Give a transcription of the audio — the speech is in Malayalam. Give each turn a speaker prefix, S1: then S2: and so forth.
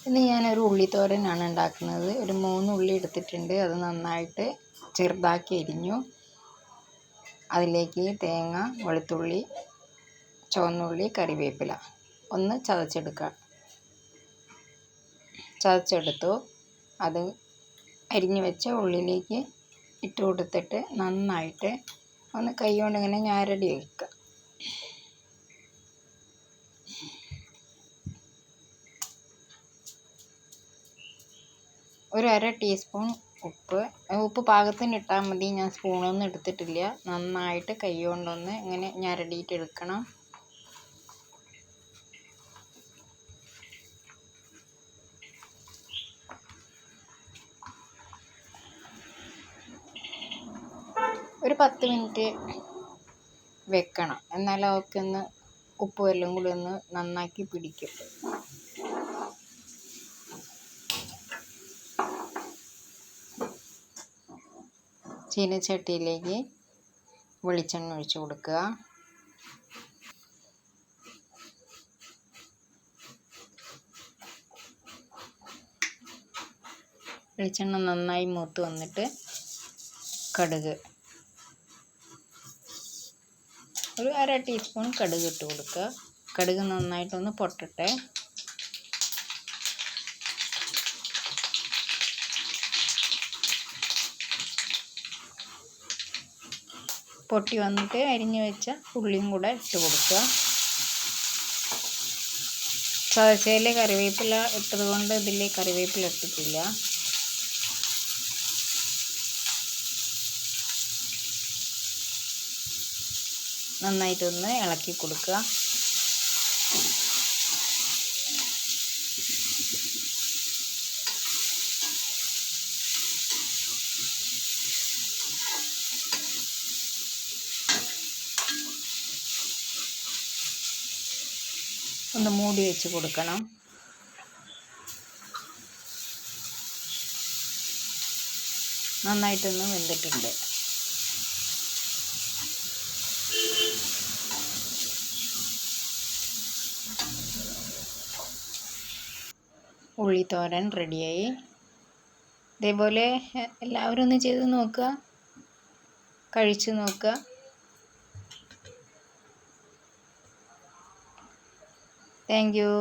S1: ഇന്ന് ഞാനൊരു ഉള്ളിത്തോരനാണ് ഉണ്ടാക്കുന്നത്. ഒരു 3 ഉള്ളി എടുത്തിട്ടുണ്ട്. അത് നന്നായിട്ട് ചെറുതാക്കി അരിഞ്ഞു. അതിലേക്ക് തേങ്ങ, വെളുത്തുള്ളി, ചുവന്നുള്ളി, കറിവേപ്പില ഒന്ന് ചതച്ചെടുത്തു. അത് അരിഞ്ഞു വെച്ച ഉള്ളിലേക്ക് ഇട്ട് കൊടുത്തിട്ട് നന്നായിട്ട് ഒന്ന് കൈകൊണ്ട് ഇങ്ങനെ ഞരടി വയ്ക്കുക. ഒരു 1/2 ടീസ്പൂൺ ഉപ്പ് പാകത്തിന് ഇട്ടാൽ മതി. ഞാൻ സ്പൂണൊന്നും എടുത്തിട്ടില്ല. നന്നായിട്ട് കൈ കൊണ്ടൊന്ന് ഇങ്ങനെ ഞരടിയിട്ട് എടുക്കണം. ഒരു 10 മിനിറ്റ് വെക്കണം. എന്നാലും അവർക്ക് ഒന്ന് ഉപ്പും എല്ലാം കൂടി ഒന്ന് നന്നാക്കി പിടിക്കും. ചീനച്ചട്ടിയിലേക്ക് വെളിച്ചെണ്ണ ഒഴിച്ച് കൊടുക്കുക. വെളിച്ചെണ്ണ നന്നായി മൂത്ത് വന്നിട്ട് കടുക് ഒരു 1/2 ടീസ്പൂൺ കടുക് ഇട്ട് കൊടുക്കുക. കടുക് നന്നായിട്ടൊന്ന് പൊട്ടട്ടെ. പൊട്ടി വന്നിട്ട് അരിഞ്ഞു വെച്ച ഉള്ളിയും കൂടെ ഇട്ട് കൊടുക്കുക. ചതച്ചതിൽ കറിവേപ്പില ഇട്ടത് കൊണ്ട് ഇതിൽ കറിവേപ്പില ഇട്ടിട്ടില്ല. നന്നായിട്ടൊന്ന് ഇളക്കി കൊടുക്കുക. ഒന്ന് മൂടി വെച്ച് കൊടുക്കണം. നന്നായിട്ടൊന്ന് വെന്തിട്ടുണ്ട്. ഉള്ളിത്തോരൻ റെഡിയായി. ഇതേപോലെ എല്ലാവരും ഒന്ന് ചെയ്ത് നോക്കുക, കഴിച്ച് നോക്കുക. Thank you.